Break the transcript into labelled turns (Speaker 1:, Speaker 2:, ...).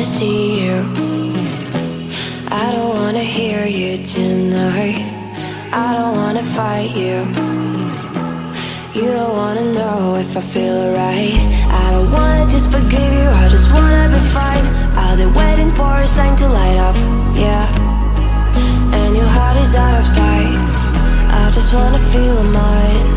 Speaker 1: wanna see you. I don't wanna hear you tonight. I don't wanna fight you. You don't wanna know if I feel right. I don't wanna just forgive you, I just wanna be fine. I've been waiting for a sign to light up, yeah. And your heart is out of sight. I just wanna feel mine.